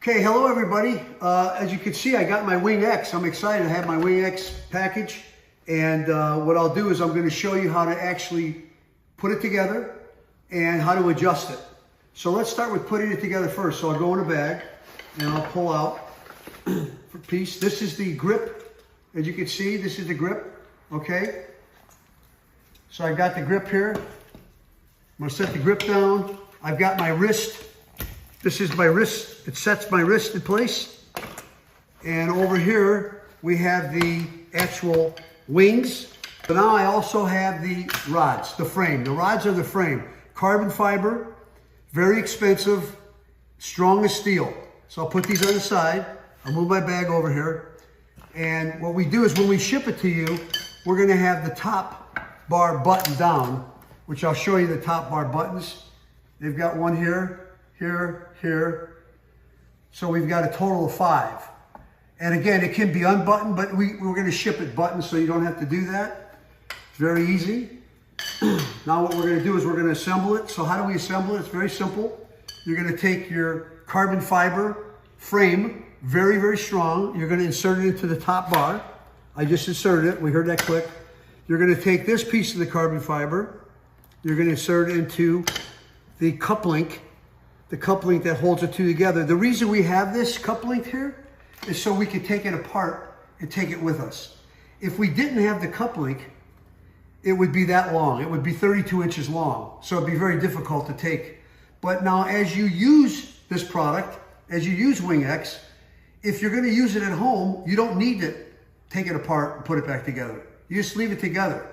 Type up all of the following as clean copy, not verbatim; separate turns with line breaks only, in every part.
Okay, hello everybody. As you can see, I got my WINGX. I'm excited to have my WINGX package. And what I'll do is I'm going to show you how to actually put it together and how to adjust it. So let's start with putting it together first. So I'll go in a bag and I'll pull out a piece. This is the grip. As you can see, this is the grip. Okay. So I've got the grip here. I'm going to set the grip down. I've got my wrist. This is my wrist. It sets my wrist in place. And over here, we have the actual wings. But now I also have the rods, the frame. The rods are the frame. Carbon fiber, very expensive, strong as steel. So I'll put these on the side. I'll move my bag over here. And what we do is when we ship it to you, we're going to have the top bar button down, which I'll show you the top bar buttons. They've got one here, here, here. So we've got a total of 5. And again, it can be unbuttoned, but we're going to ship it buttoned so you don't have to do that. It's very easy. Now what we're going to do is we're going to assemble it. So how do we assemble it? It's very simple. You're going to take your carbon fiber frame, very, very strong. You're going to insert it into the top bar. I just inserted it. We heard that click. You're going to take this piece of the carbon fiber. You're going to insert it into the cup link that holds the two together. The reason we have this cup link here is so we can take it apart and take it with us. If we didn't have the cup link, it would be that long. It would be 32 inches long. So it'd be very difficult to take. But now as you use this product, as you use WINGX, if you're going to use it at home, you don't need to take it apart and put it back together. You just leave it together.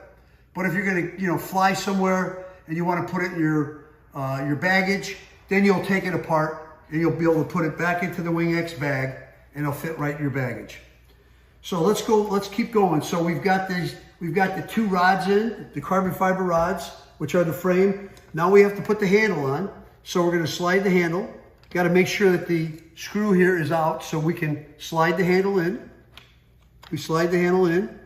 But if you're going to, fly somewhere and you want to put it in your baggage, then you'll take it apart and you'll be able to put it back into the WINGX bag and it'll fit right in your baggage. So let's keep going. So we've got the 2 rods in, the carbon fiber rods, which are the frame. Now we have to put the handle on. So we're going to slide the handle. Got to make sure that the screw here is out so we can slide the handle in. We slide the handle in,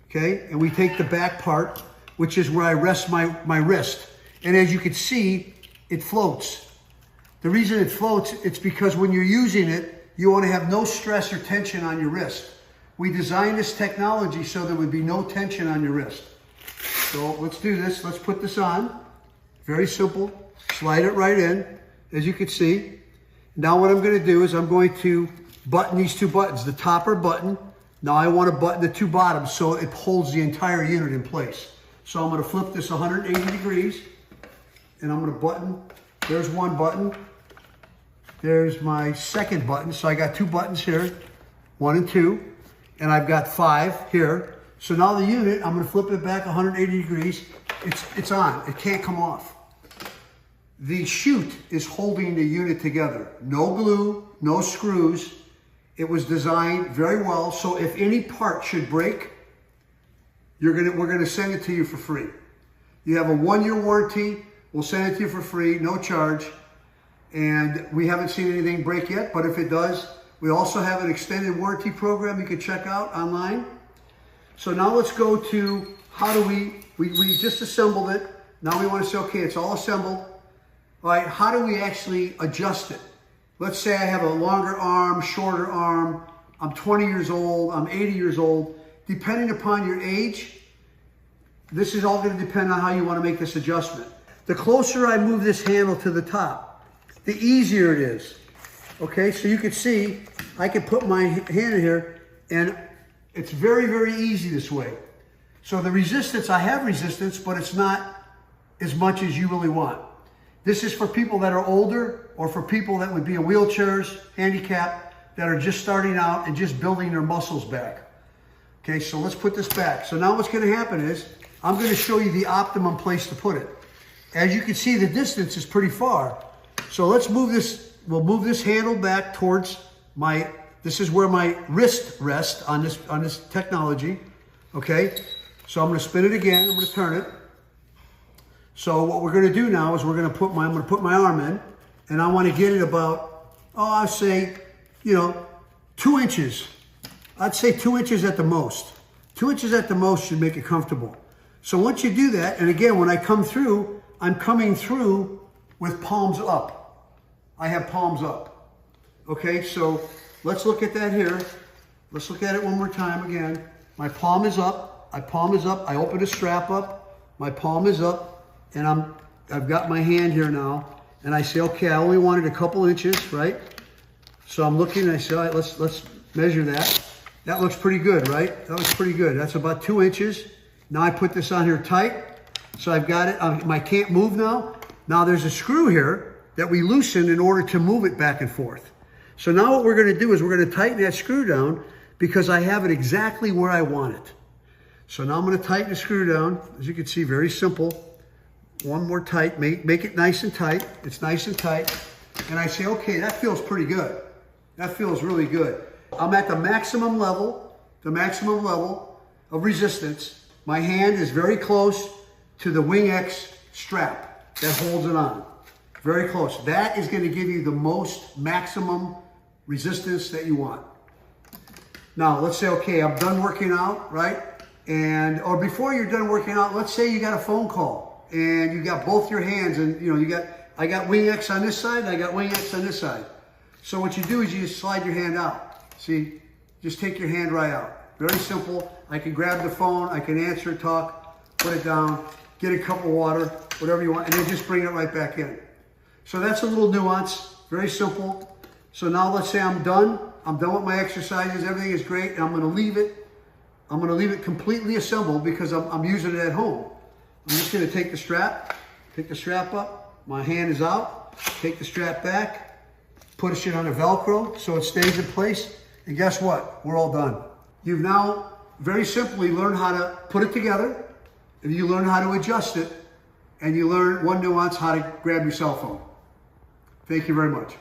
okay? And we take the back part, which is where I rest my wrist. And as you can see, it floats. The reason it floats, it's because when you're using it, you want to have no stress or tension on your wrist. We designed this technology so there would be no tension on your wrist. So let's do this. Let's put this on. Very simple. Slide it right in, as you can see. Now what I'm going to do is I'm going to button these 2 buttons. The topper button. Now I want to button the 2 bottoms so it holds the entire unit in place. So I'm going to flip this 180 degrees and I'm going to button. There's one button. There's my second button. So I got 2 buttons here, 1 and 2, and I've got 5 here. So now the unit, I'm going to flip it back 180 degrees. It's on. It can't come off. The chute is holding the unit together. No glue, no screws. It was designed very well. So if any part should break, we're going to send it to you for free. You have a 1-year warranty. We'll send it to you for free, no charge. And we haven't seen anything break yet, but if it does, we also have an extended warranty program you can check out online. So now let's go to how do we just assembled it. Now we want to say, okay, it's all assembled. All right, how do we actually adjust it? Let's say I have a longer arm, shorter arm. I'm 20 years old, I'm 80 years old. Depending upon your age, this is all going to depend on how you want to make this adjustment. The closer I move this handle to the top, the easier it is. Okay, so you can see, I can put my hand in here and it's very, very easy this way. So the resistance, I have resistance, but it's not as much as you really want. This is for people that are older or for people that would be in wheelchairs, handicapped, that are just starting out and just building their muscles back. Okay, so let's put this back. So now what's going to happen is, I'm going to show you the optimum place to put it. As you can see, the distance is pretty far. So let's move this, we'll move this handle back towards this is where my wrist rests on this technology. Okay, so I'm going to spin it again, I'm going to turn it. So what we're going to do now is I'm going to put my arm in, and I want to get it about, I'd say, 2 inches. I'd say 2 inches at the most. 2 inches at the most should make it comfortable. So once you do that, and again, when I come through, I'm coming through with palms up. I have palms up. Okay, so let's look at that here. Let's look at it one more time again. My palm is up, I open the strap up, my palm is up, and I've got my hand here now, and I say, okay, I only wanted a couple inches, right? So I'm looking and I say, all right, let's measure that. That looks pretty good, right? That looks pretty good. That's about 2 inches. Now I put this on here tight. So I've got it, I can't move now. Now there's a screw here that we loosen in order to move it back and forth. So now what we're gonna do is we're gonna tighten that screw down because I have it exactly where I want it. So now I'm gonna tighten the screw down. As you can see, very simple. One more tight, make it nice and tight. It's nice and tight. And I say, okay, that feels pretty good. That feels really good. I'm at the maximum level of resistance. My hand is very close to the WINGX strap that holds it on. Very close. That is going to give you the most maximum resistance that you want. Now, let's say, okay, I'm done working out, right? Or before you're done working out, let's say you got a phone call and you got both your hands and I got WINGX on this side and I got WINGX on this side. So what you do is you just slide your hand out. See, just take your hand right out. Very simple. I can grab the phone, I can answer, talk, put it down, get a cup of water, whatever you want, and then just bring it right back in. So that's a little nuance, very simple. So now let's say I'm done with my exercises, everything is great, and I'm gonna leave it completely assembled because I'm using it at home. I'm just gonna take the strap up, my hand is out, take the strap back, put it on a Velcro so it stays in place, and guess what? We're all done. You've now very simply learned how to put it together, and you learn how to adjust it, and you learn one nuance, how to grab your cell phone. Thank you very much.